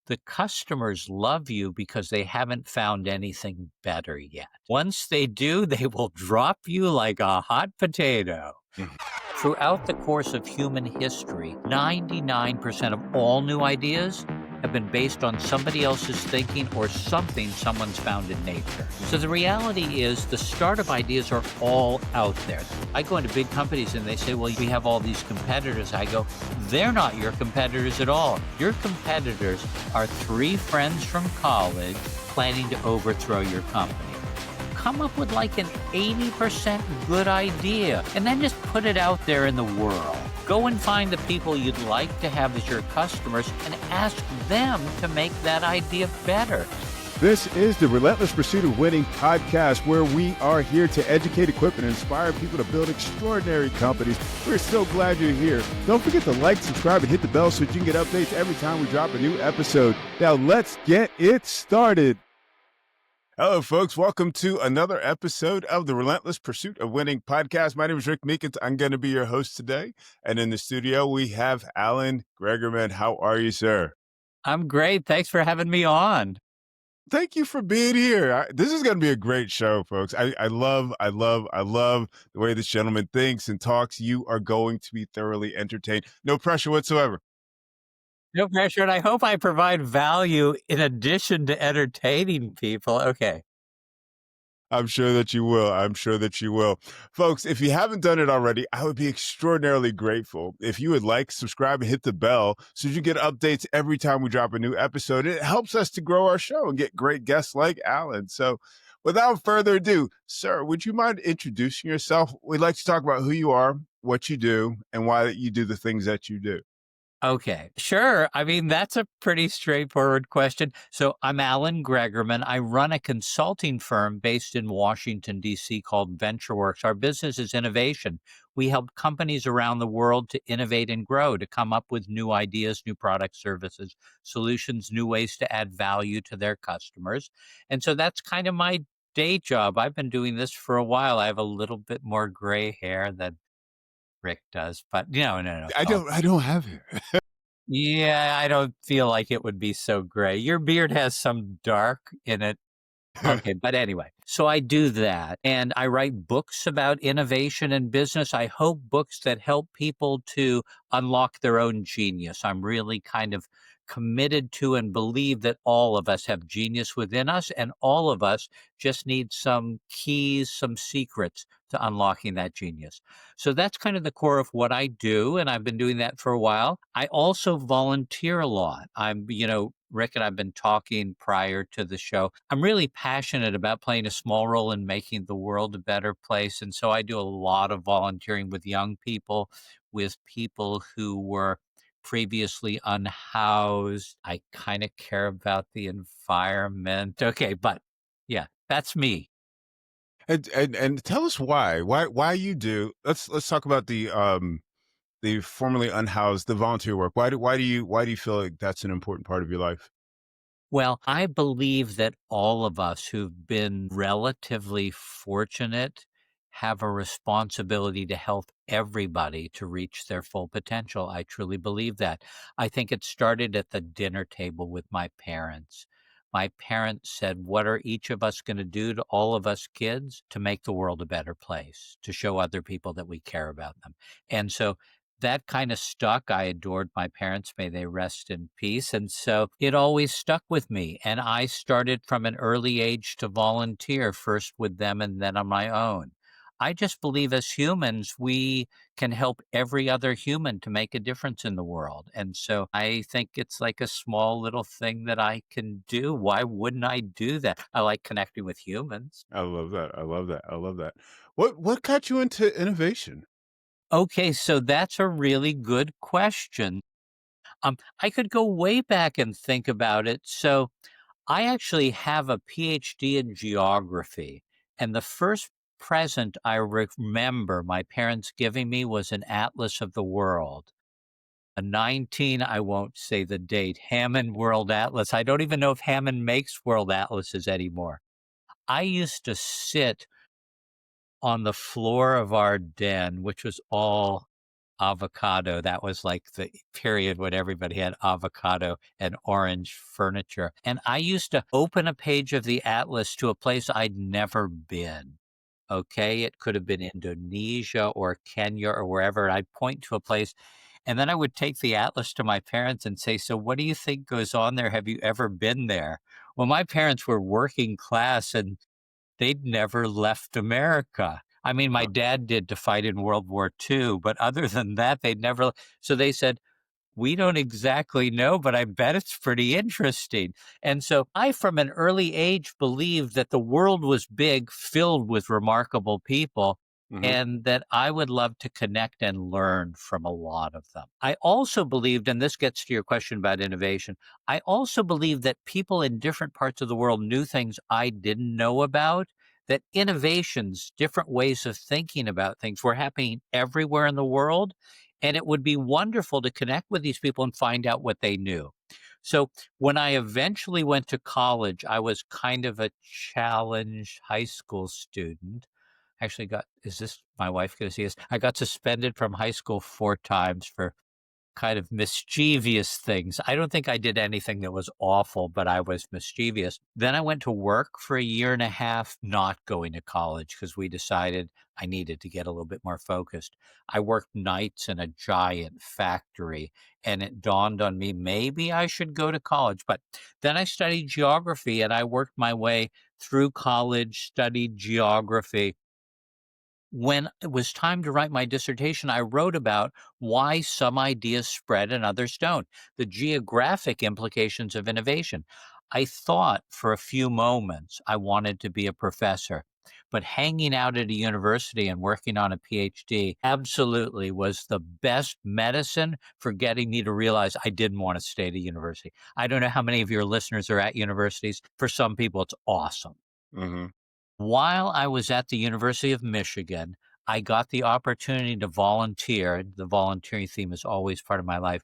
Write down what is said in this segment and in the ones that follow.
the customers love you because they haven't found anything better yet. Once they do, they will drop you like a hot potato. Throughout the course of human history, 99% of all new ideas have been based on somebody else's thinking or something someone's found in nature. So the reality is the startup ideas are all out there. I go into big companies and they say, well, we have all these competitors. I go, they're not your competitors at all. Your competitors are 3 friends from college planning to overthrow your company. Come up with like an 80% good idea and then just put it out there in the world. Go and find the people you'd like to have as your customers and ask them to make that idea better. This is the Relentless Pursuit of Winning podcast, where we are here to educate, equip, and inspire people to build extraordinary companies. We're so glad you're here. Don't forget to like, subscribe, and hit the bell so that you can get updates every time we drop a new episode. Now let's get it started. Hello, folks. Welcome to another episode of the Relentless Pursuit of Winning podcast. My name is Rick Meekins. I'm going to be your host today. And in the studio, we have Alan Gregerman. How are you, sir? I'm great. Thanks for having me on. Thank you for being here. This is going to be a great show, folks. I love the way this gentleman thinks and talks. You are going to be thoroughly entertained. No pressure whatsoever. No pressure, and I hope I provide value in addition to entertaining people. Okay. I'm sure that you will. I'm sure that you will. Folks, if you haven't done it already, I would be extraordinarily grateful if you would like, subscribe, and hit the bell so you get updates every time we drop a new episode. It helps us to grow our show and get great guests like Alan. So without further ado, sir, would you mind introducing yourself? We'd like to talk about who you are, what you do, and why you do the things that you do. Okay, sure. I mean, that's a pretty straightforward question. So I'm Alan Gregerman. I run a consulting firm based in Washington, D.C. called VentureWorks. Our business is innovation. We help companies around the world to innovate and grow, to come up with new ideas, new products, services, solutions, new ways to add value to their customers. And so that's kind of my day job. I've been doing this for a while. I have a little bit more gray hair than Rick does, but no. I don't have it. Yeah, I don't feel like it would be so gray. Your beard has some dark in it. Okay, but anyway, so I do that and I write books about innovation and business. I hope books that help people to unlock their own genius. I'm really kind of committed to and believe that all of us have genius within us and all of us just need some keys, some secrets to unlocking that genius. So that's kind of the core of what I do. And I've been doing that for a while. I also volunteer a lot. Rick and I've been talking prior to the show. I'm really passionate about playing a small role in making the world a better place. And so I do a lot of volunteering with young people, with people who were previously unhoused. I kind of care about the environment. Okay, but yeah, that's me. And tell us why you do. Let's talk about the formerly unhoused, the volunteer work. Why do you feel like that's an important part of your life? Well, I believe that all of us who've been relatively fortunate have a responsibility to help everybody to reach their full potential. I truly believe that. I think it started at the dinner table with my parents. My parents said, what are each of us going to do to all of us kids to make the world a better place, to show other people that we care about them? And so that kind of stuck. I adored my parents. May they rest in peace. And so it always stuck with me. And I started from an early age to volunteer, first with them and then on my own. I just believe as humans, we can help every other human to make a difference in the world. And so I think it's like a small little thing that I can do. Why wouldn't I do that? I like connecting with humans. I love that. I love that. I love that. What got you into innovation? Okay, so that's a really good question. I could go way back and think about it. So I actually have a PhD in geography, and the first present I remember my parents giving me was an atlas of the world. I won't say the date, Hammond World Atlas. I don't even know if Hammond makes world atlases anymore. I used to sit on the floor of our den, which was all avocado. That was like the period when everybody had avocado and orange furniture. And I used to open a page of the atlas to a place I'd never been. Okay. It could have been Indonesia or Kenya or wherever. And I'd point to a place. And then I would take the atlas to my parents and say, "So what do you think goes on there? Have you ever been there?" Well, my parents were working class and they'd never left America. I mean, my dad did to fight in World War II, but other than that, they'd never. So they said, "We don't exactly know, but I bet it's pretty interesting." And so I, from an early age, believed that the world was big, filled with remarkable people, Hmm. and that I would love to connect and learn from a lot of them. I also believed, and this gets to your question about innovation, I also believed that people in different parts of the world knew things I didn't know about, that innovations, different ways of thinking about things were happening everywhere in the world. And it would be wonderful to connect with these people and find out what they knew. So when I eventually went to college, I was kind of a challenged high school student. Actually got, is this my wife going to see this? I got suspended from high school 4 times for kind of mischievous things. I don't think I did anything that was awful, but I was mischievous. Then I went to work for a year and a half, not going to college because we decided I needed to get a little bit more focused. I worked nights in a giant factory, and it dawned on me maybe I should go to college. But then I studied geography and I worked my way through college, studied geography. When it was time to write my dissertation, I wrote about why some ideas spread and others don't, the geographic implications of innovation. I thought for a few moments I wanted to be a professor, but hanging out at a university and working on a PhD absolutely was the best medicine for getting me to realize I didn't want to stay at a university. I don't know how many of your listeners are at universities. For some people, it's awesome. Hmm. While I was at the University of Michigan, I got the opportunity to volunteer. The volunteering theme is always part of my life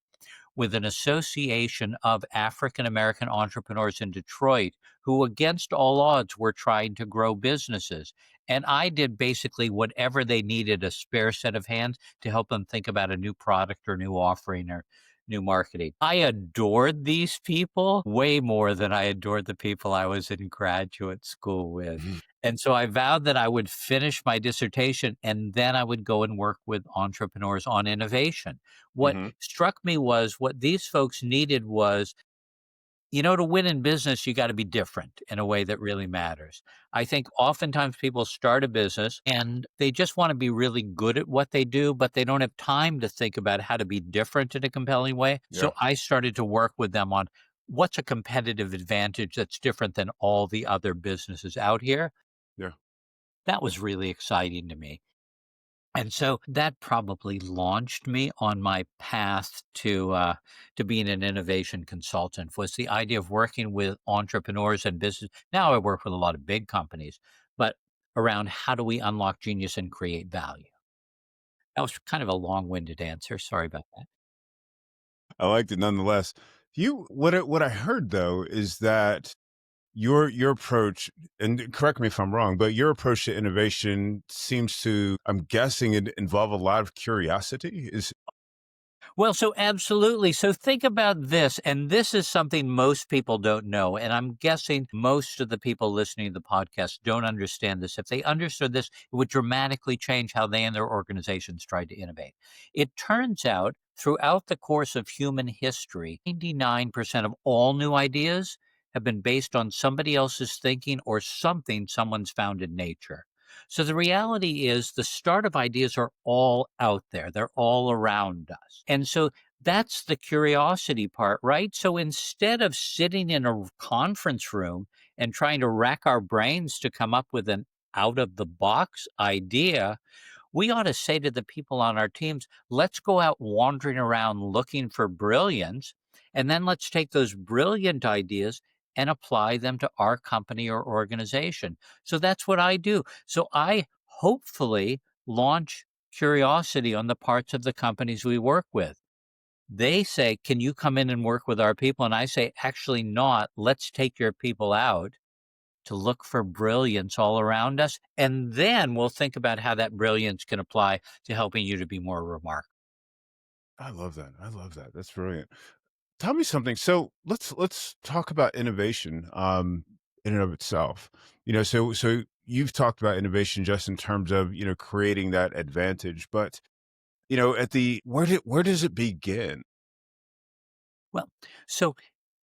with an association of African American entrepreneurs in Detroit who, against all odds, were trying to grow businesses. And I did basically whatever they needed, a spare set of hands to help them think about a new product or new offering or new marketing. I adored these people way more than I adored the people I was in graduate school with. And so I vowed that I would finish my dissertation and then I would go and work with entrepreneurs on innovation. What Hmm. struck me was what these folks needed was, to win in business, you got to be different in a way that really matters. I think oftentimes people start a business and they just want to be really good at what they do, but they don't have time to think about how to be different in a compelling way. So Yeah. I started to work with them on what's a competitive advantage that's different than all the other businesses out here. Yeah. That was really exciting to me. And so that probably launched me on my path to being an innovation consultant, was the idea of working with entrepreneurs and business. Now I work with a lot of big companies, but around how do we unlock genius and create value? That was kind of a long-winded answer. Sorry about that. I liked it nonetheless. What I heard though is that your approach, and correct me if I'm wrong, but your approach to innovation seems to, I'm guessing, it involve a lot of curiosity. Is Well, so absolutely. So think about this, and this is something most people don't know. And I'm guessing most of the people listening to the podcast don't understand this. If they understood this, it would dramatically change how they and their organizations tried to innovate. It turns out throughout the course of human history, 99% of all new ideas have been based on somebody else's thinking or something someone's found in nature. So the reality is the startup ideas are all out there. They're all around us. And so that's the curiosity part, right? So instead of sitting in a conference room and trying to rack our brains to come up with an out of the box idea, we ought to say to the people on our teams, let's go out wandering around looking for brilliance. And then let's take those brilliant ideas and apply them to our company or organization. So that's what I do. So I hopefully launch curiosity on the parts of the companies we work with. They say, can you come in and work with our people? And I say, actually not. Let's take your people out to look for brilliance all around us. And then we'll think about how that brilliance can apply to helping you to be more remarkable. I love that. I love that. That's brilliant. Tell me something. So let's talk about innovation in and of itself. So you've talked about innovation just in terms of, creating that advantage, but at the where does it begin? Well, so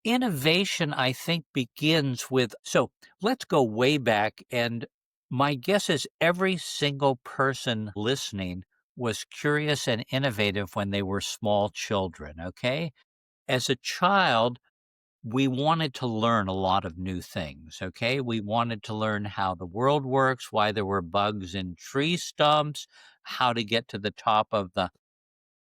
innovation, I think, begins with so let's go way back. And my guess is every single person listening was curious and innovative when they were small children. Okay. As a child, we wanted to learn a lot of new things. Okay. We wanted to learn how the world works, why there were bugs in tree stumps, how to get to the top of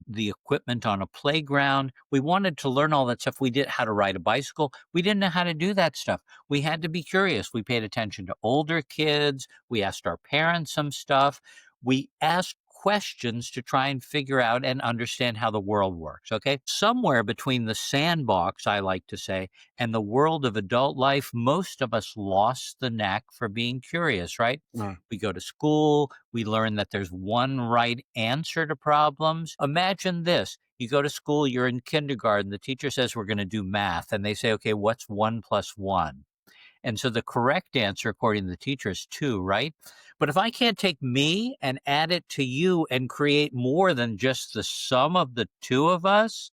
the equipment on a playground. We wanted to learn all that stuff. We did how to ride a bicycle. We didn't know how to do that stuff. We had to be curious. We paid attention to older kids. We asked our parents some stuff. We asked questions to try and figure out and understand how the world works. Okay. Somewhere between the sandbox, I like to say, and the world of adult life, most of us lost the knack for being curious, right? Mm. We go to school, we learn that there's one right answer to problems. Imagine this. You go to school, you're in kindergarten, the teacher says we're going to do math, and they say, okay, what's 1 plus 1? And so the correct answer, according to the teacher, is 2, right? But if I can't take me and add it to you and create more than just the sum of the two of us,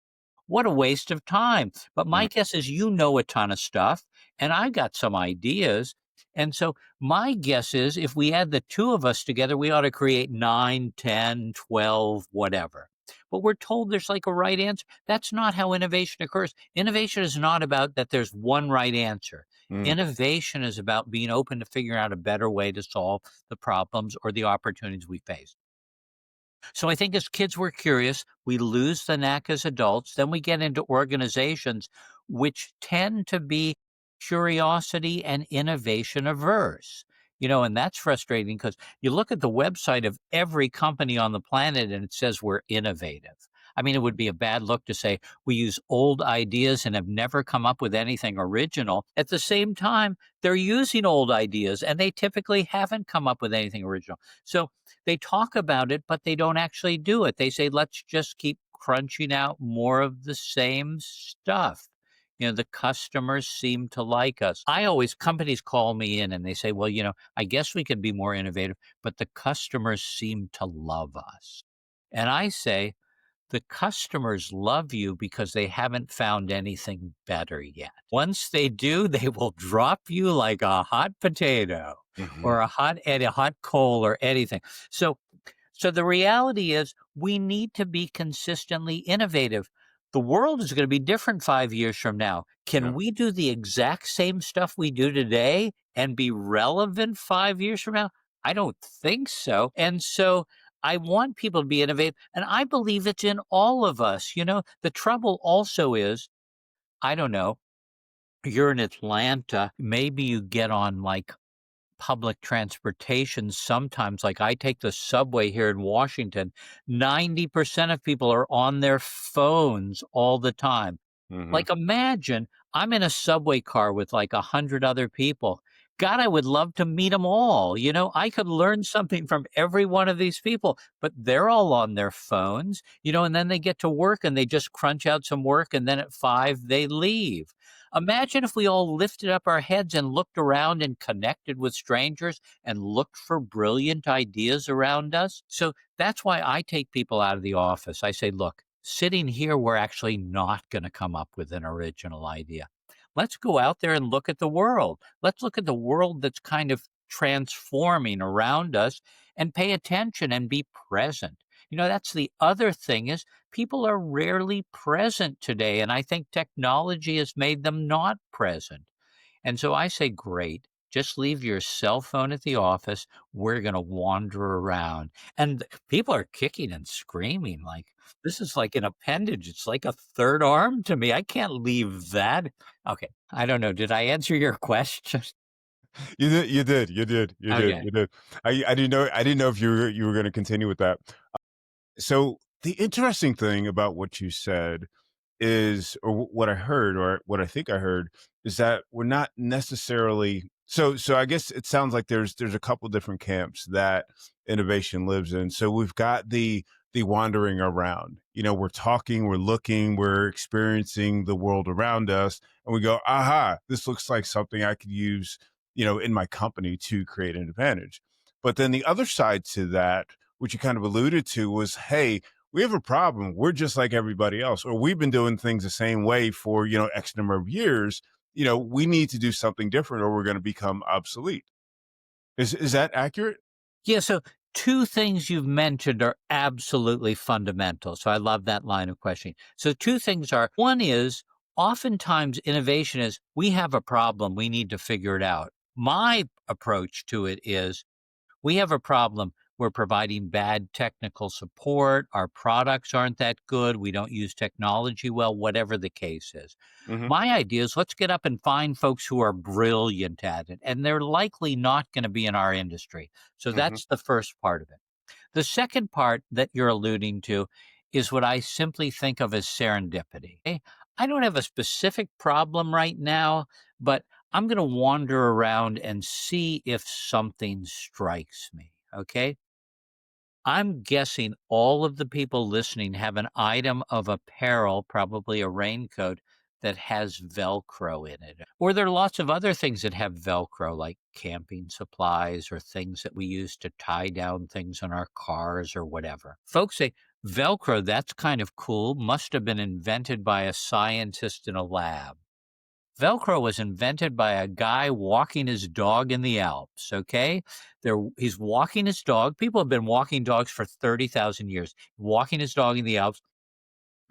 what a waste of time. But my Mm. guess is you know a ton of stuff, and I got some ideas. And so my guess is if we add the two of us together, we ought to create 9, 10, 12, whatever. But we're told there's like a right answer. That's not how innovation occurs. Innovation is not about that there's one right answer. Mm. Innovation is about being open to figuring out a better way to solve the problems or the opportunities we face. So I think as kids, we're curious. We lose the knack as adults. Then we get into organizations which tend to be curiosity and innovation averse. And that's frustrating because you look at the website of every company on the planet and it says we're innovative. I mean, it would be a bad look to say we use old ideas and have never come up with anything original. At the same time, they're using old ideas and they typically haven't come up with anything original. So they talk about it, but they don't actually do it. They say, let's just keep crunching out more of the same stuff. The customers seem to like us. Companies call me in and they say, well, I guess we could be more innovative, but the customers seem to love us. And I say, the customers love you because they haven't found anything better yet. Once they do, they will drop you like a hot potato Mhm. or a hot coal or anything. So the reality is we need to be consistently innovative. The world is going to be different 5 years from now. Can Yeah. we do the exact same stuff we do today and be relevant 5 years from now? I don't think so. And so I want people to be innovative. And I believe it's in all of us. The trouble also is, I don't know, you're in Atlanta, maybe you get on like public transportation sometimes, like I take the subway here in Washington, 90% of people are on their phones all the time. Mhm. Like, imagine I'm in a subway car with like 100 other people. God, I would love to meet them all. I could learn something from every one of these people, but they're all on their phones, and then they get to work and they just crunch out some work and then at 5 they leave. Imagine if we all lifted up our heads and looked around and connected with strangers and looked for brilliant ideas around us. So that's why I take people out of the office. I say, look, sitting here, we're actually not going to come up with an original idea. Let's go out there and look at the world. Let's look at the world that's kind of transforming around us and pay attention and be present. That's the other thing is people are rarely present today. And I think technology has made them not present. And so I say, great, just leave your cell phone at the office. We're going to wander around. And people are kicking and screaming like, this is like an appendage. It's like a third arm to me. I can't leave that. Okay. I don't know. Did I answer your question? You did. You did. You did. You did. Okay. You did. I didn't know. I didn't know if you were going to continue with that. So the interesting thing about what you said is, or what I heard, or what I think I heard, is that we're not necessarily. So I guess it sounds like there's a couple different camps that innovation lives in. So we've got the wandering around. We're talking, we're looking, we're experiencing the world around us, and we go, aha, this looks like something I could use, in my company to create an advantage. But then the other side to that, which you kind of alluded to, was, hey, we have a problem. We're just like everybody else, or we've been doing things the same way for, X number of years. We need to do something different or we're going to become obsolete. Is that accurate? Yeah, so two things you've mentioned are absolutely fundamental. So I love that line of questioning. So two things are, one is oftentimes innovation is we have a problem, we need to figure it out. My approach to it is we have a problem. We're providing bad technical support. Our products aren't that good. We don't use technology well, whatever the case is. Hmm. My idea is let's get up and find folks who are brilliant at it. And they're likely not going to be in our industry. So Hmm. that's the first part of it. The second part that you're alluding to is what I simply think of as serendipity. Okay? I don't have a specific problem right now, but I'm going to wander around and see if something strikes me. Okay. I'm guessing all of the people listening have an item of apparel, probably a raincoat, that has Velcro in it. Or there are lots of other things that have Velcro, like camping supplies or things that we use to tie down things on our cars or whatever. Folks say, Velcro, that's kind of cool, must have been invented by a scientist in a lab. Velcro was invented by a guy walking his dog in the Alps, okay? He's walking his dog. People have been walking dogs for 30,000 years. Walking his dog in the Alps,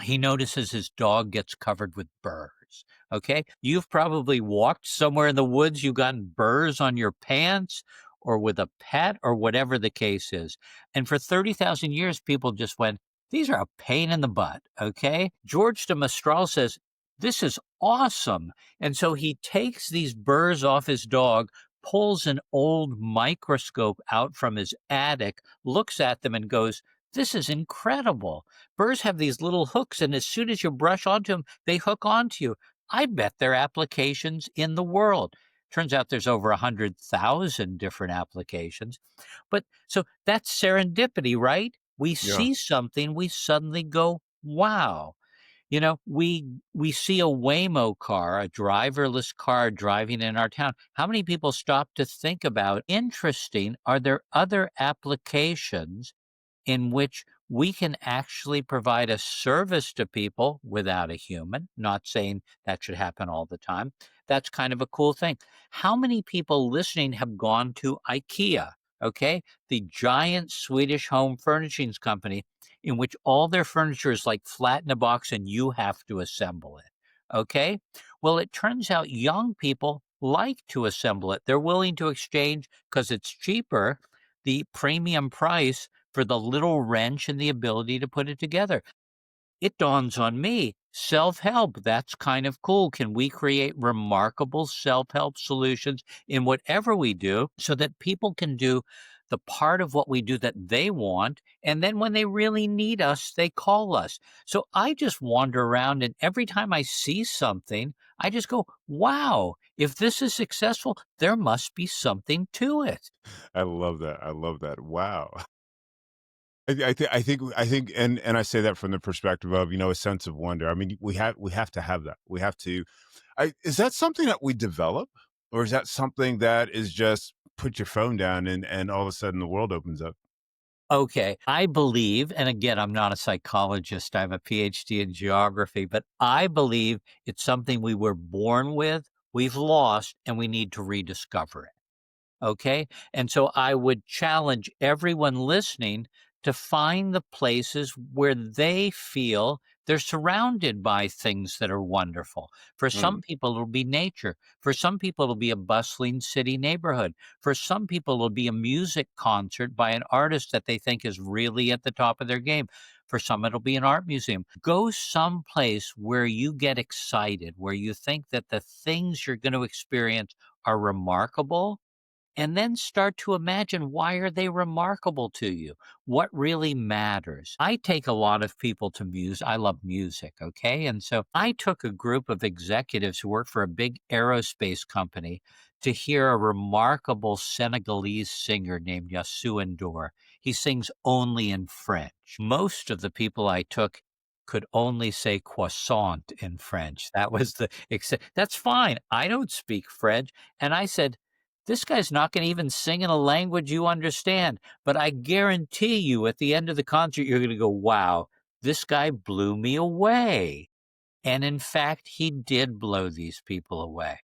he notices his dog gets covered with burrs. Okay. You've probably walked somewhere in the woods, you've gotten burrs on your pants or with a pet or whatever the case is. And for 30,000 years, people just went, these are a pain in the butt. Okay. George de Mestral says, this is awesome. And so he takes these burrs off his dog, pulls an old microscope out from his attic, looks at them and goes, this is incredible. Burrs have these little hooks, and as soon as you brush onto them, they hook onto you. I bet there are applications in the world. Turns out there's over 100,000 different applications. But so that's serendipity, right? We Yeah. see something, we suddenly go, wow. We see a Waymo car, a driverless car driving in our town. How many people stop to think about, interesting, are there other applications in which we can actually provide a service to people without a human? Not saying that should happen all the time. That's kind of a cool thing. How many people listening have gone to IKEA? Okay, the giant Swedish home furnishings company in which all their furniture is like flat in a box and you have to assemble it. Okay, well, it turns out young people like to assemble it. They're willing to exchange because it's cheaper, the premium price for the little wrench and the ability to put it together. It dawns on me, self-help, that's kind of cool. Can we create remarkable self-help solutions in whatever we do so that people can do the part of what we do that they want, and then when they really need us, they call us. So I just wander around, and every time I see something, I just go, wow, if this is successful, there must be something to it. I love that. I love that. Wow. I think, and I say that from the perspective of, a sense of wonder. I mean, we have to have that. We have to. Is that something that we develop, or is that something that is just put your phone down and all of a sudden the world opens up? Okay. I believe, and again, I'm not a psychologist, I have a PhD in geography, but I believe it's something we were born with, we've lost, and we need to rediscover it. Okay. And so I would challenge everyone listening to find the places where they feel they're surrounded by things that are wonderful. For some Mm, people, it'll be nature. For some people, it'll be a bustling city neighborhood. For some people, it'll be a music concert by an artist that they think is really at the top of their game. For some, it'll be an art museum. Go someplace where you get excited, where you think that the things you're going to experience are remarkable, and then start to imagine, why are they remarkable to you? What really matters? I take a lot of people to music. I love music. Okay. And so I took a group of executives who work for a big aerospace company to hear a remarkable Senegalese singer named Yassou N'Dour. he sings only in French. Most of the people I took could only say croissant in French. That was that's fine. I don't speak French. And I said, this guy's not going to even sing in a language you understand. But I guarantee you at the end of the concert, you're going to go, wow, this guy blew me away. And in fact, he did blow these people away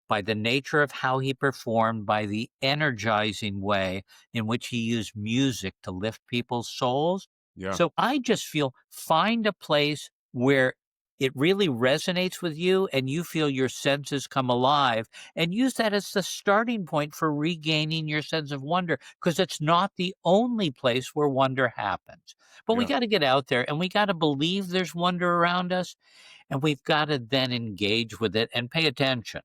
by the nature of how he performed, by the energizing way in which he used music to lift people's souls. Yeah. So I just feel find a place where it really resonates with you and you feel your senses come alive and use that as the starting point for regaining your sense of wonder because it's not the only place where wonder happens. But we Yeah. got to get out there and we got to believe there's wonder around us and we've got to then engage with it and pay attention.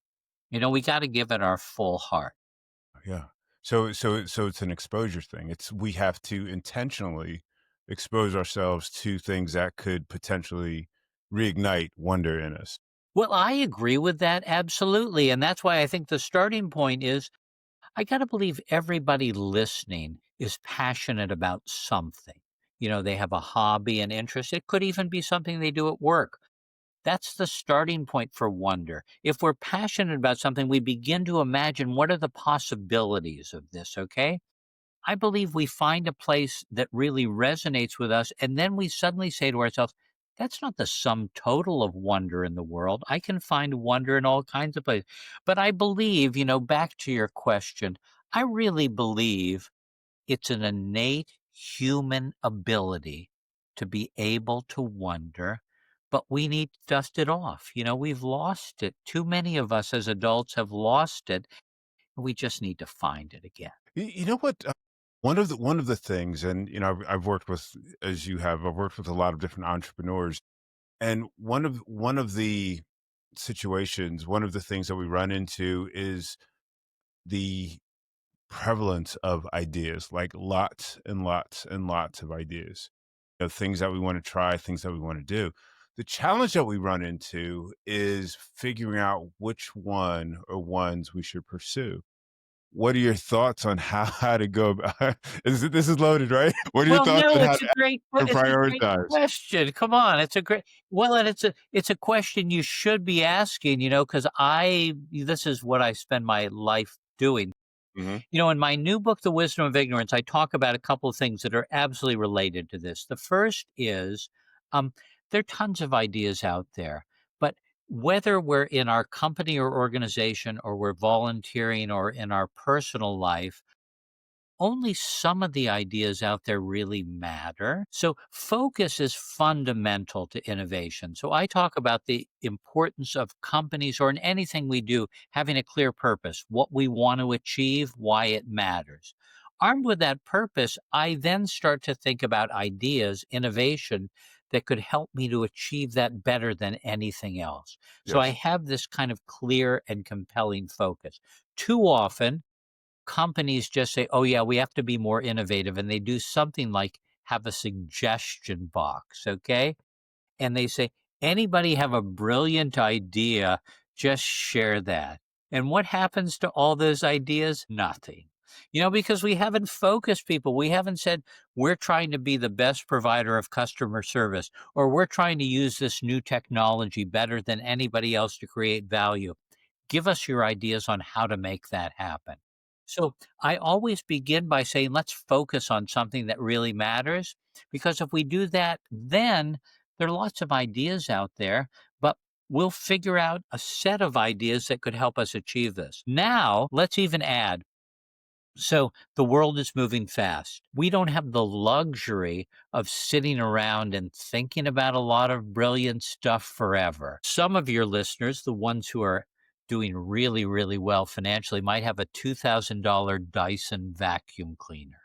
We got to give it our full heart. Yeah. So it's an exposure thing. It's we have to intentionally expose ourselves to things that could potentially reignite wonder in us. Well, I agree with that absolutely. And that's why I think the starting point is I got to believe everybody listening is passionate about something. They have a hobby and interest. It could even be something they do at work. That's the starting point for wonder. If we're passionate about something, we begin to imagine what are the possibilities of this, okay? I believe we find a place that really resonates with us, and then we suddenly say to ourselves, that's not the sum total of wonder in the world. I can find wonder in all kinds of places. But I believe, back to your question, I really believe it's an innate human ability to be able to wonder, but we need to dust it off. We've lost it. Too many of us as adults have lost it. And we just need to find it again. You know what? One of the things, and I've worked with, as you have, I've worked with a lot of different entrepreneurs, and one of the situations, one of the things that we run into is the prevalence of ideas, like lots and lots and lots of ideas, things that we want to try, things that we want to do. The challenge that we run into is figuring out which one or ones we should pursue. What are your thoughts on how to go about this is loaded, right? What are your Well, thoughts no, on how to it's a great prioritize? question. Come on, it's a great well, and it's a question you should be asking, because this is what I spend my life doing. Mhm. In my new book, The Wisdom of Ignorance, I talk about a couple of things that are absolutely related to this. The first is um, there are tons of ideas out there, but whether we're in our company or organization or we're volunteering or in our personal life, only some of the ideas out there really matter. So, focus is fundamental to innovation. So, I talk about the importance of companies or in anything we do having a clear purpose, what we want to achieve, why it matters. Armed with that purpose, I then start to think about ideas, innovation that could help me to achieve that better than anything else. So, I Yes. have this kind of clear and compelling focus. Too often, companies just say, "Oh yeah, we have to be more innovative," and they do something like have a suggestion box, okay? And they say, "Anybody have a brilliant idea, just share that." And what happens to all those ideas? Nothing. Because we haven't focused people. We haven't said, we're trying to be the best provider of customer service, or we're trying to use this new technology better than anybody else to create value. Give us your ideas on how to make that happen. So I always begin by saying, let's focus on something that really matters. Because if we do that, then there are lots of ideas out there, but we'll figure out a set of ideas that could help us achieve this. Now, let's even add so the world is moving fast. We don't have the luxury of sitting around and thinking about a lot of brilliant stuff forever. Some of your listeners, the ones who are doing really, really well financially, might have a $2,000 Dyson vacuum cleaner.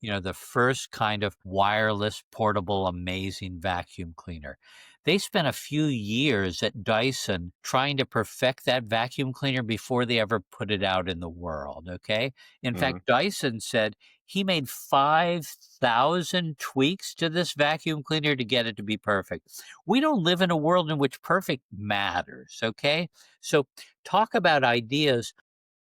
The first kind of wireless, portable, amazing vacuum cleaner. They spent a few years at Dyson trying to perfect that vacuum cleaner before they ever put it out in the world. Okay. In Mhm. fact, Dyson said he made 5,000 tweaks to this vacuum cleaner to get it to be perfect. We don't live in a world in which perfect matters. Okay. So, talk about ideas.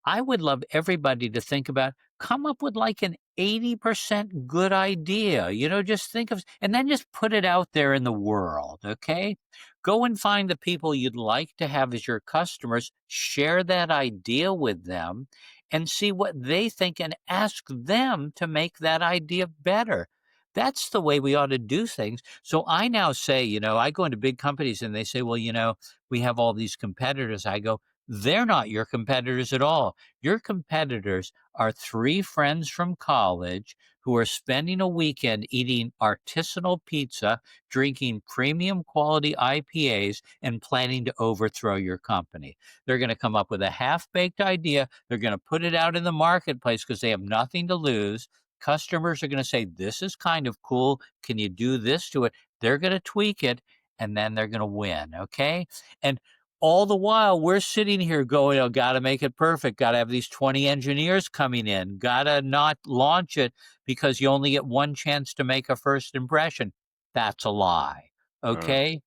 I would love everybody to think about come up with like an 80% good idea. Just think of, and then just put it out there in the world. Okay. Go and find the people you'd like to have as your customers, share that idea with them and see what they think and ask them to make that idea better. That's the way we ought to do things. So I now say, I go into big companies and they say, well, we have all these competitors. I go, they're not your competitors at all. Your competitors are three friends from college who are spending a weekend eating artisanal pizza, drinking premium quality IPAs, and planning to overthrow your company. They're going to come up with a half baked idea. They're going to put it out in the marketplace because they have nothing to lose. Customers are going to say, this is kind of cool. Can you do this to it? They're going to tweak it and then they're going to win. Okay. And all the while, we're sitting here going, oh, got to make it perfect. Got to have these 20 engineers coming in. Got to not launch it because you only get one chance to make a first impression. That's a lie. Uh, Okay.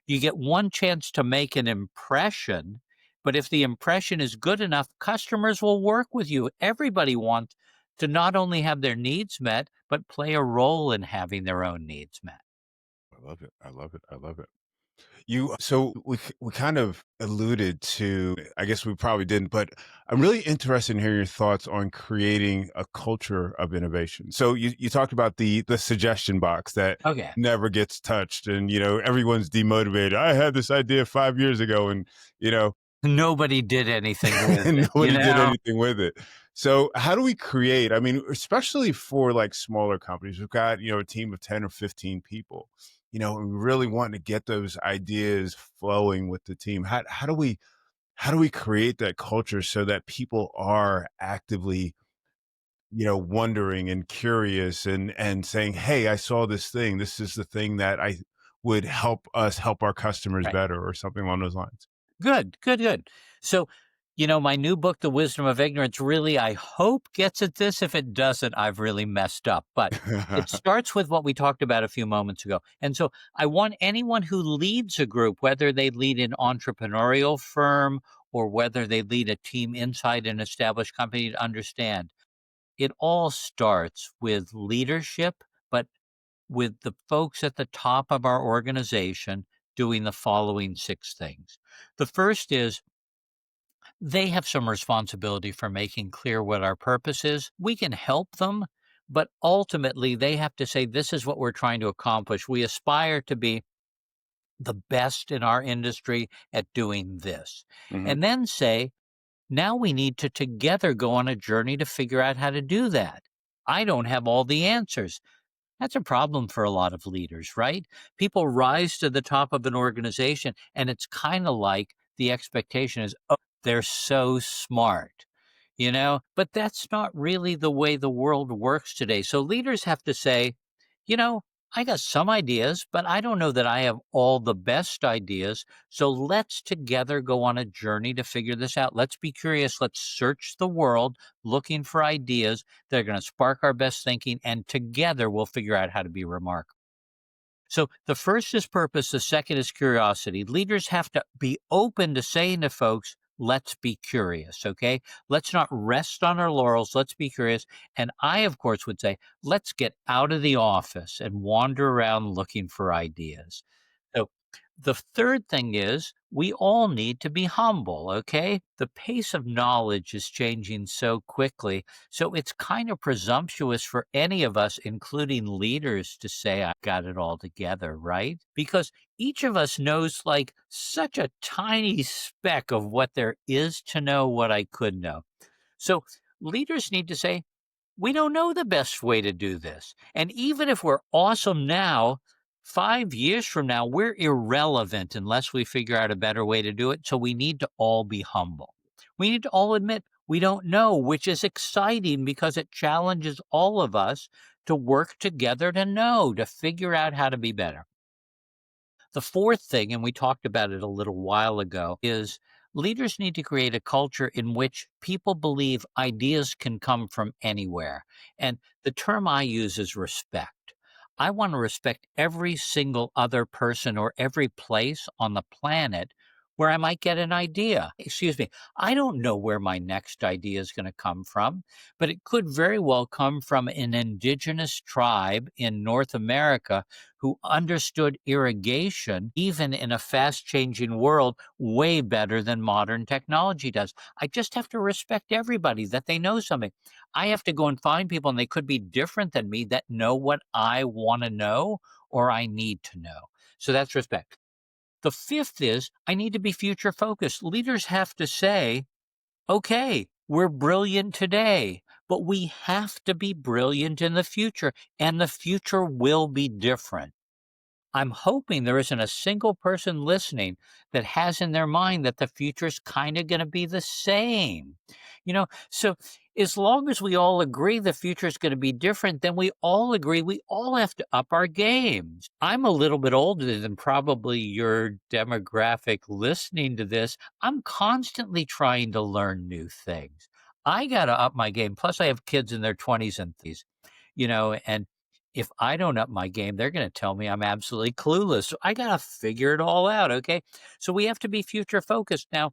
You get one chance to make an impression, but if the impression is good enough, customers will work with you. Everybody wants to not only have their needs met, but play a role in having their own needs met. I love it. I love it. I love it. So we kind of alluded to, I guess we probably didn't, but I'm really interested in hearing your thoughts on creating a culture of innovation. So you talked about the suggestion box that Okay. never gets touched, and everyone's demotivated. I had this idea 5 years ago, and you know Nobody did anything with and it, nobody did anything with it. So how do we create? I mean, especially for like smaller companies, we've got a team of 10 or 15 people. And we really want to get those ideas flowing with the team. How do we create that culture so that people are actively wondering and curious and saying, hey, I saw this thing. This is the thing that I would help us help our customers Right. better, or something along those lines. Good, good, good. So, my new book, The Wisdom of Ignorance, really, I hope gets at this. If it doesn't, I've really messed up. But it starts with what we talked about a few moments ago. And so I want anyone who leads a group, whether they lead an entrepreneurial firm or whether they lead a team inside an established company, to understand it all starts with leadership, but with the folks at the top of our organization doing the following six things. The first is they have some responsibility for making clear what our purpose is. We can help them, but ultimately they have to say, this is what we're trying to accomplish. We aspire to be the best in our industry at doing this. Hmm. And then say, now we need to together go on a journey to figure out how to do that. I don't have all the answers. That's a problem for a lot of leaders, right? People rise to the top of an organization, and it's kind of like the expectation is, oh, they're so smart, But that's not really the way the world works today. So leaders have to say, you know, I got some ideas, but I don't know that I have all the best ideas. So let's together go on a journey to figure this out. Let's be curious. Let's search the world looking for ideas that are going to spark our best thinking, and together we'll figure out how to be remarkable. So the first is purpose, the second is curiosity. Leaders have to be open to saying to folks, let's be curious, okay? Let's not rest on our laurels. Let's be curious. And I, of course, would say, let's get out of the office and wander around looking for ideas. So the third thing is we all need to be humble, okay? The pace of knowledge is changing so quickly. So it's kind of presumptuous for any of us, including leaders, to say, I got it all together, right? Because each of us knows like such a tiny speck of what there is to know what I could know. So leaders need to say, we don't know the best way to do this. And even if we're awesome now, 5 years from now, we're irrelevant unless we figure out a better way to do it. So we need to all be humble. We need to all admit we don't know, which is exciting because it challenges all of us to work together to know, to figure out how to be better. The fourth thing, and we talked about it a little while ago, is leaders need to create a culture in which people believe ideas can come from anywhere. And the term I use is respect. I want to respect every single other person or every place on the planet where I might get an idea. Excuse me. I don't know where my next idea is going to come from, but it could very well come from an indigenous tribe in North America who understood irrigation, even in a fast changing world, way better than modern technology does. I just have to respect everybody that they know something. I have to go and find people, and they could be different than me, that know what I want to know or I need to know. So that's respect. The fifth is I need to be future focused. Leaders have to say, okay, we're brilliant today, but we have to be brilliant in the future, and the future will be different. I'm hoping there isn't a single person listening that has in their mind that the future is kind of going to be the same. So as long as we all agree the future is going to be different, then we all agree we all have to up our games. I'm a little bit older than probably your demographic listening to this. I'm constantly trying to learn new things. I got to up my game. Plus, I have kids in their 20s and 30s, and if I don't up my game, they're going to tell me I'm absolutely clueless. So I got to figure it all out. Okay. So we have to be future focused. Now,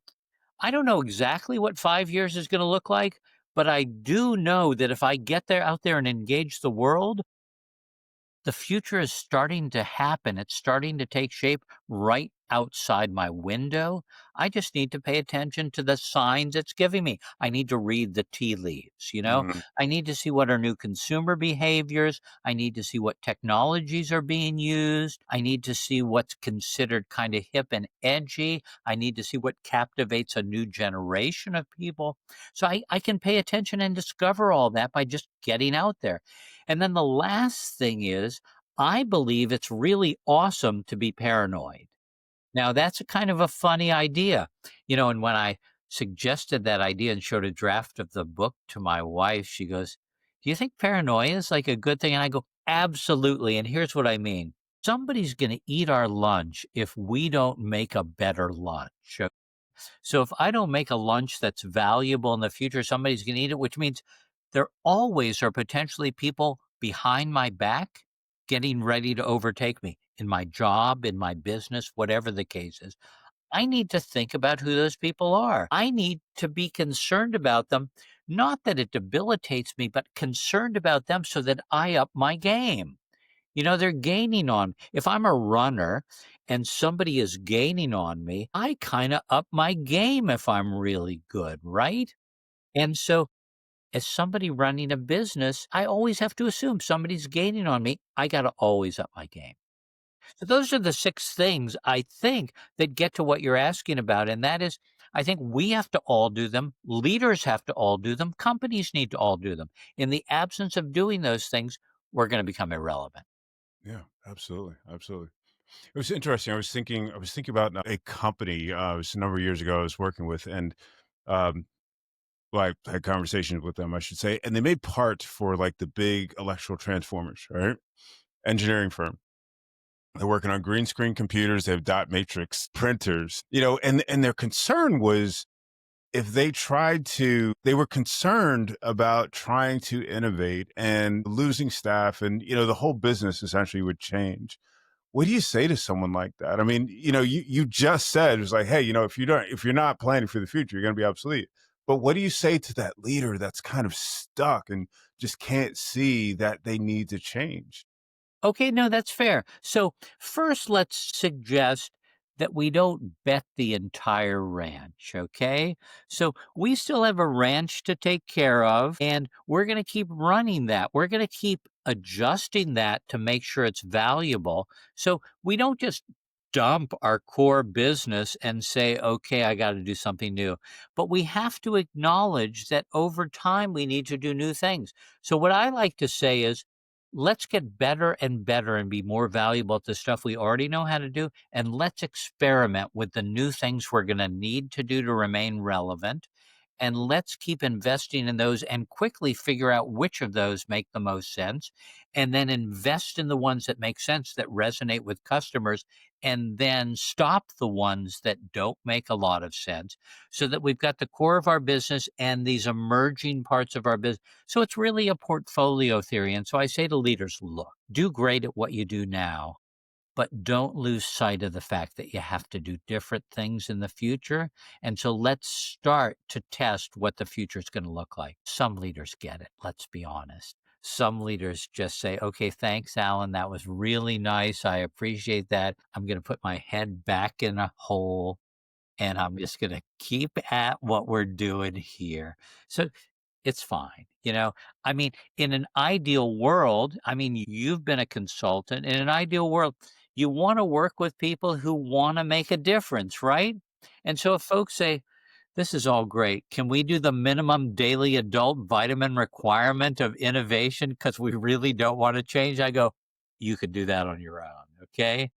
I don't know exactly what 5 years is going to look like, but I do know that if I get there out there and engage the world, the future is starting to happen. It's starting to take shape right outside my window. I just need to pay attention to the signs it's giving me. I need to read the tea leaves. Mhm. I need to see what are new consumer behaviors. I need to see what technologies are being used. I need to see what's considered kind of hip and edgy. I need to see what captivates a new generation of people. So I can pay attention and discover all that by just getting out there. And then the last thing is, I believe it's really awesome to be paranoid. Now, that's a kind of a funny idea, and when I suggested that idea and showed a draft of the book to my wife, she goes, "Do you think paranoia is like a good thing?" And I go, "Absolutely. And here's what I mean. Somebody's going to eat our lunch if we don't make a better lunch. So if I don't make a lunch that's valuable in the future, somebody's going to eat it, which means there always are potentially people behind my back getting ready to overtake me in my job, in my business, whatever the case is. I need to think about who those people are. I need to be concerned about them, not that it debilitates me, but concerned about them so that I up my game. They're gaining on. If I'm a runner and somebody is gaining on me, I kind of up my game if I'm really good, right? And so, as somebody running a business, I always have to assume somebody's gaining on me. I got to always up my game. So, those are the six things I think that get to what you're asking about. And that is, I think we have to all do them. Leaders have to all do them. Companies need to all do them. In the absence of doing those things, we're going to become irrelevant. Yeah, absolutely, absolutely. It was interesting. I was thinking about a company. It was a number of years ago I was working with, and um, well, I had conversations with them, I should say, and they made parts for like the big electrical transformers, right? Engineering firm. They're working on green screen computers. They have dot matrix printers, and their concern was if they were concerned about trying to innovate and losing staff, and the whole business essentially would change. What do you say to someone like that? I mean, you just said it was like, hey, if you're not planning for the future, you're going to be obsolete. But what do you say to that leader that's kind of stuck and just can't see that they need to change? Okay, no, that's fair. So, first, let's suggest that we don't bet the entire ranch, okay? So, we still have a ranch to take care of, and we're going to keep running that. We're going to keep adjusting that to make sure it's valuable. So, we don't just dump our core business and say, okay, I got to do something new. But we have to acknowledge that over time we need to do new things. So, what I like to say is, let's get better and better and be more valuable at the stuff we already know how to do. And let's experiment with the new things we're going to need to do to remain relevant. And let's keep investing in those and quickly figure out which of those make the most sense. And then invest in the ones that make sense, that resonate with customers, and then stop the ones that don't make a lot of sense, so that we've got the core of our business and these emerging parts of our business. So it's really a portfolio theory. And so I say to leaders, look, do great at what you do now, but don't lose sight of the fact that you have to do different things in the future. And so let's start to test what the future is going to look like. Some leaders get it, let's be honest. Some leaders just say, okay, thanks, Alan. That was really nice. I appreciate that. I'm going to put my head back in a hole and I'm just going to keep at what we're doing here. So it's fine. I mean, in an ideal world, I mean, you've been a consultant. In an ideal world, you want to work with people who want to make a difference, right? And so if folks say, this is all great. Can we do the minimum daily adult vitamin requirement of innovation because we really don't want to change? I go, you could do that on your own. Okay.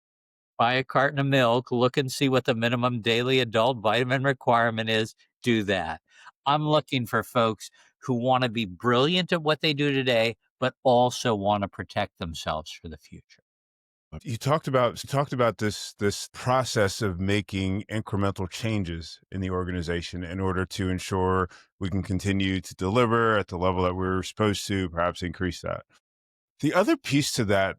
Buy a carton of milk, look and see what the minimum daily adult vitamin requirement is, do that. I'm looking for folks who want to be brilliant at what they do today, but also want to protect themselves for the future. You talked about this process of making incremental changes in the organization in order to ensure we can continue to deliver at the level that we're supposed to, perhaps increase that. The other piece to that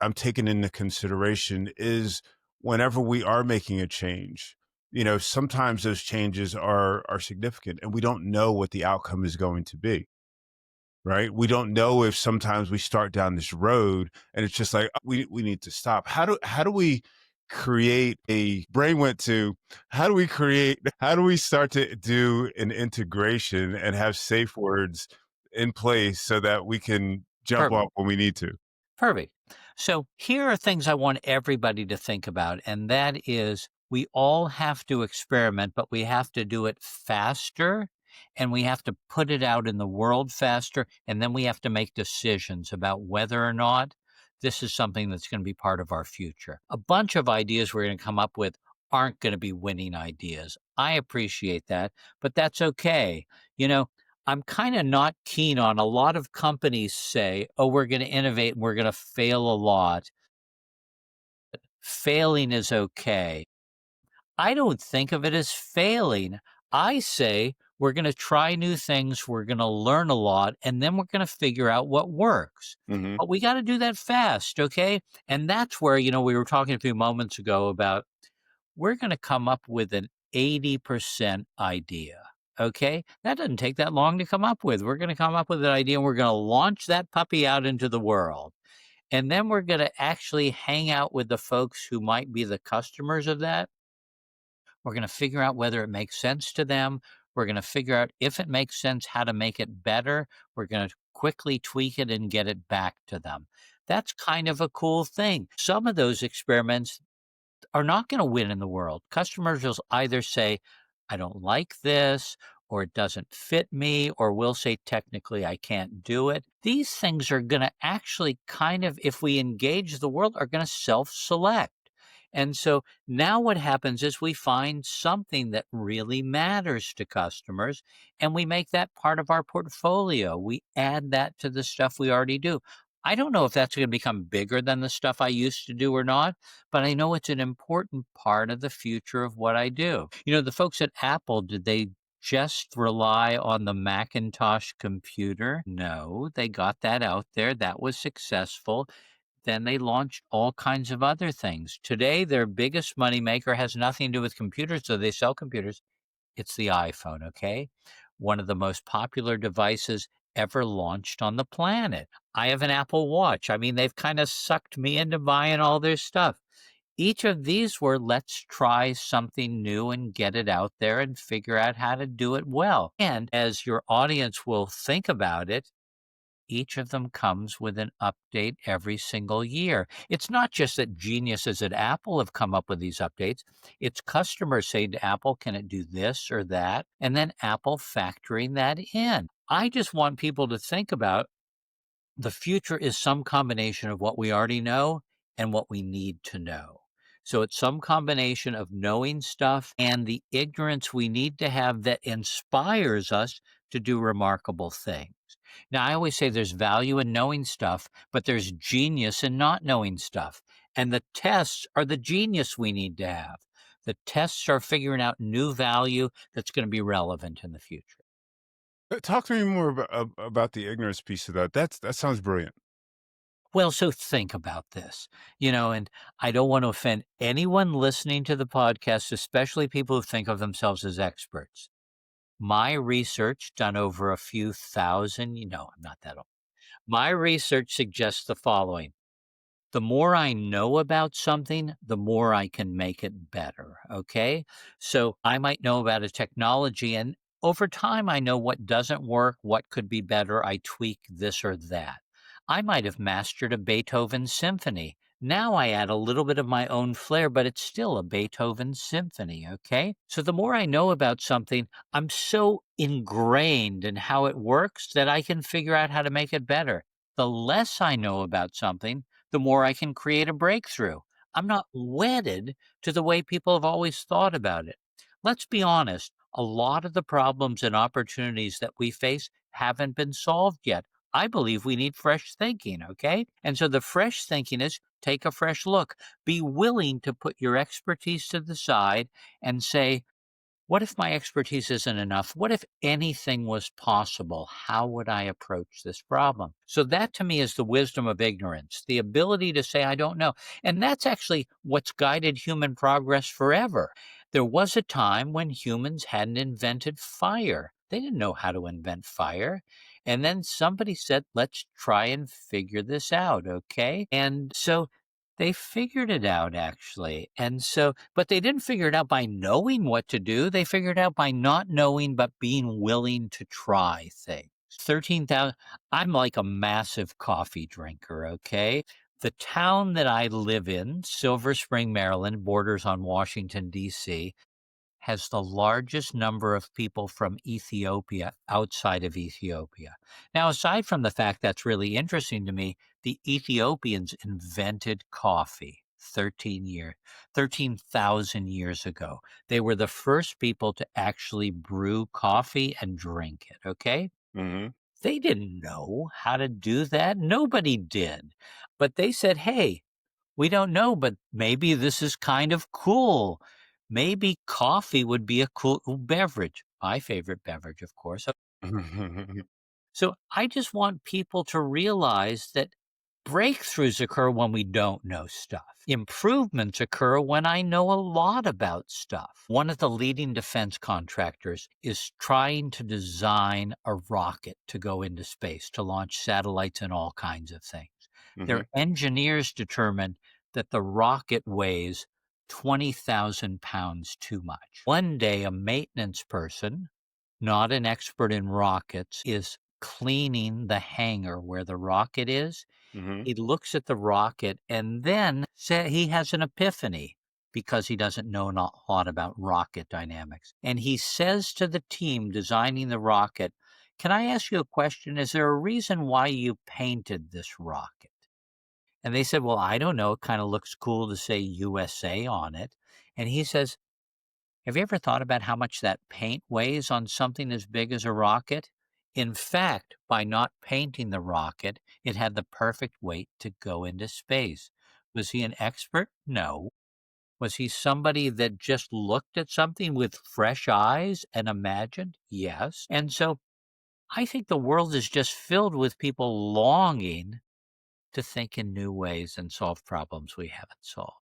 I'm taking into consideration is whenever we are making a change, sometimes those changes are significant and we don't know what the outcome is going to be. Right. We don't know if sometimes we start down this road and it's just like, we need to stop. How do we create a brain went to, how do we start to do an integration and have safe words in place so that we can jump Perfect. off when we need to? Perfect. So here are things I want everybody to think about, and that is we all have to experiment, but we have to do it faster and we have to put it out in the world faster. And then we have to make decisions about whether or not this is something that's going to be part of our future. A bunch of ideas we're going to come up with aren't going to be winning ideas. I appreciate that, but that's okay. You know, I'm kind of not keen on a lot of companies say, oh, we're going to innovate and we're going to fail a lot. Failing is okay. I don't think of it as failing. I say we're going to try new things, we're going to learn a lot, and then we're going to figure out what works. Hmm. But we got to do that fast, okay? And that's where, we were talking a few moments ago about we're going to come up with an 80% idea. Okay. That doesn't take that long to come up with. We're going to come up with an idea and we're going to launch that puppy out into the world. And then we're going to actually hang out with the folks who might be the customers of that. We're going to figure out whether it makes sense to them. We're going to figure out if it makes sense, how to make it better. We're going to quickly tweak it and get it back to them. That's kind of a cool thing. Some of those experiments are not going to win in the world. Customers will either say, I don't like this, or it doesn't fit me, or will say, technically, I can't do it. These things are going to actually kind of, if we engage the world, are going to self-select. And so now what happens is we find something that really matters to customers and we make that part of our portfolio. We add that to the stuff we already do. I don't know if that's going to become bigger than the stuff I used to do or not, but I know it's an important part of the future of what I do. The folks at Apple, did they just rely on the Macintosh computer? No, they got that out there. That was successful. Then they launched all kinds of other things. Today, their biggest moneymaker has nothing to do with computers, so they sell computers. It's the iPhone, okay? One of the most popular devices ever launched on the planet. I have an Apple Watch. I mean, they've kind of sucked me into buying all their stuff. Each of these were, let's try something new and get it out there and figure out how to do it well. And as your audience will think about it, each of them comes with an update every single year. It's not just that geniuses at Apple have come up with these updates. It's customers saying to Apple, can it do this or that? And then Apple factoring that in. I just want people to think about the future is some combination of what we already know and what we need to know. So it's some combination of knowing stuff and the ignorance we need to have that inspires us to do remarkable things. Now, I always say there's value in knowing stuff, but there's genius in not knowing stuff. And the tests are the genius we need to have. The tests are figuring out new value that's going to be relevant in the future. Talk to me more about the ignorance piece of that. That sounds brilliant. Well, so think about this, and I don't want to offend anyone listening to the podcast, especially people who think of themselves as experts. My research, done over a few thousand, I'm not that old. My research suggests the following. The more I know about something, the more I can make it better. Okay. So I might know about a technology, and over time, I know what doesn't work, what could be better. I tweak this or that. I might have mastered a Beethoven symphony. Now I add a little bit of my own flair, but it's still a Beethoven symphony. Okay. So the more I know about something, I'm so ingrained in how it works that I can figure out how to make it better. The less I know about something, the more I can create a breakthrough. I'm not wedded to the way people have always thought about it. Let's be honest, a lot of the problems and opportunities that we face haven't been solved yet. I believe we need fresh thinking, okay? And so the fresh thinking is take a fresh look. Be willing to put your expertise to the side and say, what if my expertise isn't enough? What if anything was possible? How would I approach this problem? So, that to me is the wisdom of ignorance, the ability to say, I don't know. And that's actually what's guided human progress forever. There was a time when humans hadn't invented fire, they didn't know how to invent fire. And then somebody said, let's try and figure this out. Okay. And so they figured it out actually. And so, but they didn't figure it out by knowing what to do. They figured it out by not knowing, but being willing to try things. 13,000, I'm like a massive coffee drinker. Okay. The town that I live in, Silver Spring, Maryland, borders on Washington, D.C., has the largest number of people from Ethiopia outside of Ethiopia. Now, aside from the fact that's really interesting to me, the Ethiopians invented coffee 13,000 years ago. They were the first people to actually brew coffee and drink it, okay? Hmm. They didn't know how to do that. Nobody did. But they said, hey, we don't know, but maybe this is kind of cool. Maybe coffee would be a cool beverage. My favorite beverage, of course. So I just want people to realize that breakthroughs occur when we don't know stuff. Improvements occur when I know a lot about stuff. One of the leading defense contractors is trying to design a rocket to go into space, to launch satellites and all kinds of things. Their Hmm. engineers determined that the rocket weighs 20,000 pounds too much. One day, a maintenance person, not an expert in rockets, is cleaning the hangar where the rocket is. Hmm. He looks at the rocket and then he has an epiphany because he doesn't know a lot about rocket dynamics. And he says to the team designing the rocket, can I ask you a question? Is there a reason why you painted this rocket? And they said, well, I don't know. It kind of looks cool to say USA on it. And he says, have you ever thought about how much that paint weighs on something as big as a rocket? In fact, by not painting the rocket, it had the perfect weight to go into space. Was he an expert? No. Was he somebody that just looked at something with fresh eyes and imagined? Yes. And so I think the world is just filled with people longing to think in new ways and solve problems we haven't solved.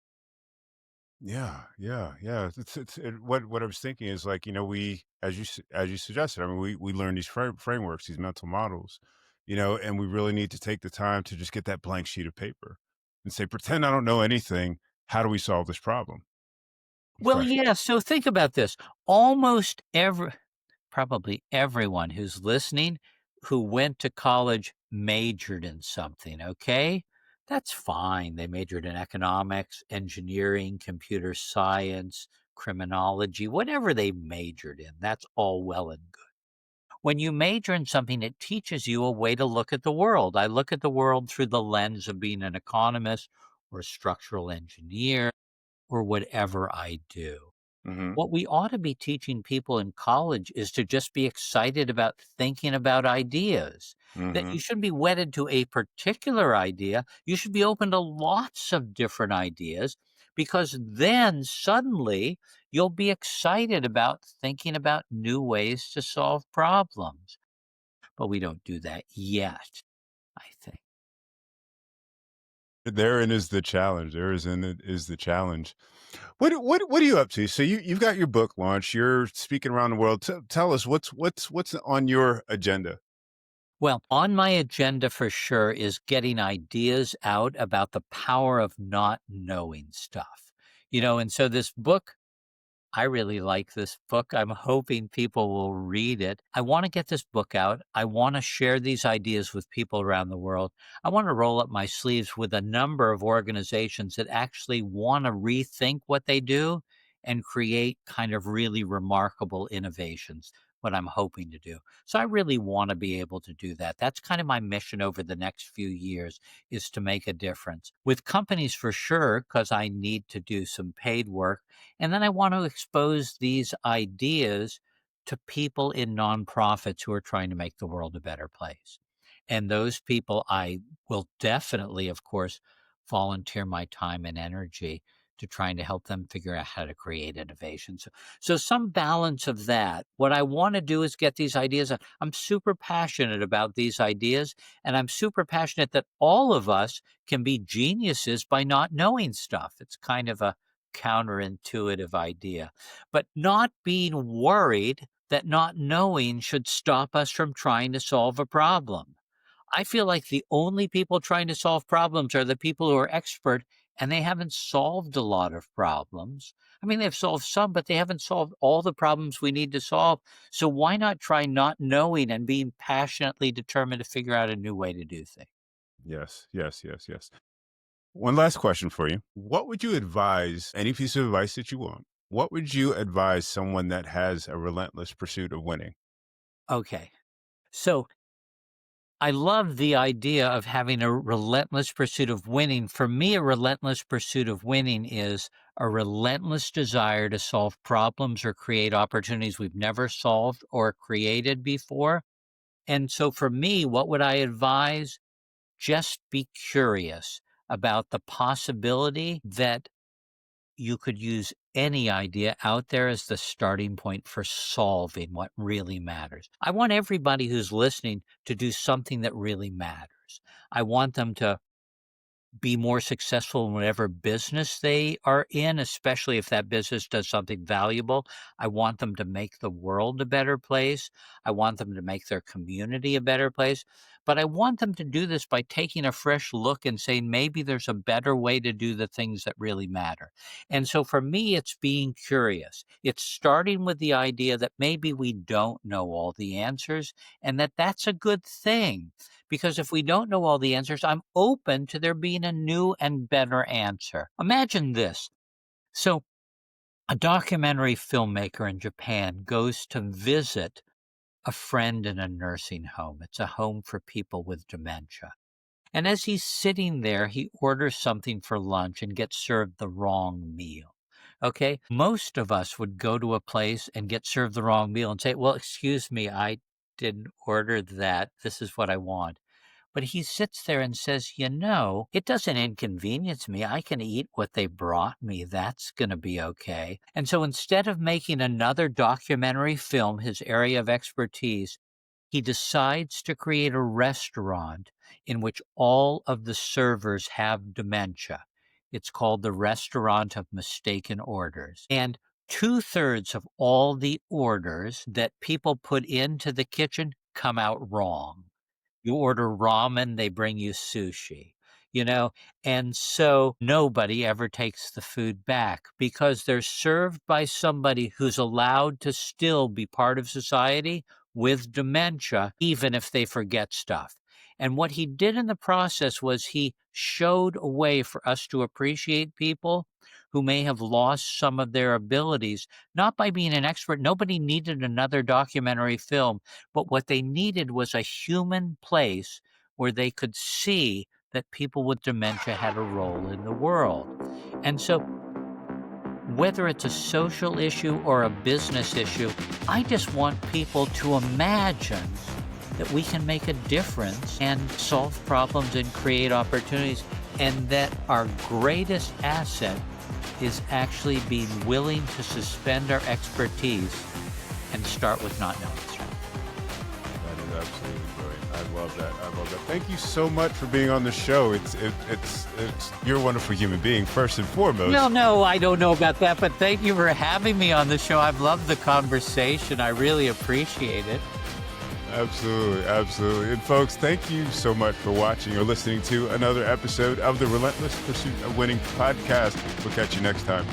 Yeah, yeah, yeah. What I was thinking is like, we, as you suggested, I mean, we learn these frameworks, these mental models, and we really need to take the time to just get that blank sheet of paper and say, pretend I don't know anything. How do we solve this problem? Well, Fresh. yeah. So think about this. Almost probably everyone who's listening who went to college majored in something, okay? That's fine. They majored in economics, engineering, computer science, criminology, whatever they majored in. That's all well and good. When you major in something, it teaches you a way to look at the world. I look at the world through the lens of being an economist or a structural engineer or whatever I do. Hmm. What we ought to be teaching people in college is to just be excited about thinking about ideas, that Hmm. you shouldn't be wedded to a particular idea. You should be open to lots of different ideas because then suddenly you'll be excited about thinking about new ways to solve problems. But we don't do that yet, I think. Therein is the challenge. There is in it is the challenge. What are you up to? So you've got your book launch. You're speaking around the world. Tell us what's on your agenda. Well, on my agenda for sure is getting ideas out about the power of not knowing stuff. And so this book, I really like this book. I'm hoping people will read it. I want to get this book out. I want to share these ideas with people around the world. I want to roll up my sleeves with a number of organizations that actually want to rethink what they do and create kind of really remarkable innovations, what I'm hoping to do. So I really want to be able to do that. That's kind of my mission over the next few years, is to make a difference with companies for sure, because I need to do some paid work. And then I want to expose these ideas to people in nonprofits who are trying to make the world a better place. And those people, I will definitely, of course, volunteer my time and energy to trying to help them figure out how to create innovation. So some balance of that. What I want to do is get these ideas out. I'm super passionate about these ideas, and I'm super passionate that all of us can be geniuses by not knowing stuff. It's kind of a counterintuitive idea, but not being worried that not knowing should stop us from trying to solve a problem. I feel like the only people trying to solve problems are the people who are expert, and they haven't solved a lot of problems. I mean, they've solved some, but they haven't solved all the problems we need to solve. So why not try not knowing and being passionately determined to figure out a new way to do things? Yes, yes, yes, yes. One last question for you. What would you advise, any piece of advice that you want, what would you advise someone that has a relentless pursuit of winning? Okay. So I love the idea of having a relentless pursuit of winning. For me, a relentless pursuit of winning is a relentless desire to solve problems or create opportunities we've never solved or created before. And so for me, what would I advise? Just be curious about the possibility that you could use any idea out there as the starting point for solving what really matters. I want everybody who's listening to do something that really matters. I want them to be more successful in whatever business they are in, especially if that business does something valuable. I want them to make the world a better place. I want them to make their community a better place. But I want them to do this by taking a fresh look and saying, maybe there's a better way to do the things that really matter. And so for me, it's being curious. It's starting with the idea that maybe we don't know all the answers, and that that's a good thing. Because if we don't know all the answers, I'm open to there being a new and better answer. Imagine this. So, a documentary filmmaker in Japan goes to visit a friend in a nursing home. It's a home for people with dementia. And as he's sitting there, he orders something for lunch and gets served the wrong meal. Okay. Most of us would go to a place and get served the wrong meal and say, well, excuse me, I didn't order that. This is what I want. But he sits there and says, it doesn't inconvenience me. I can eat what they brought me. That's going to be okay. And so instead of making another documentary film, his area of expertise, he decides to create a restaurant in which all of the servers have dementia. It's called the Restaurant of Mistaken Orders. And 2/3 of all the orders that people put into the kitchen come out wrong. You order ramen, they bring you sushi, you know? And so nobody ever takes the food back because they're served by somebody who's allowed to still be part of society with dementia, even if they forget stuff. And what he did in the process was he showed a way for us to appreciate people who may have lost some of their abilities, not by being an expert. Nobody needed another documentary film, but what they needed was a human place where they could see that people with dementia had a role in the world. And so whether it's a social issue or a business issue, I just want people to imagine that we can make a difference and solve problems and create opportunities, and that our greatest asset is actually being willing to suspend our expertise and start with not knowing stuff. That is absolutely brilliant. I love that. I love that. Thank you so much for being on the show. It's you're a wonderful human being, first and foremost. No, I don't know about that, but thank you for having me on the show. I've loved the conversation. I really appreciate it. Absolutely, absolutely. And folks, thank you so much for watching or listening to another episode of the Relentless Pursuit of Winning podcast. We'll catch you next time.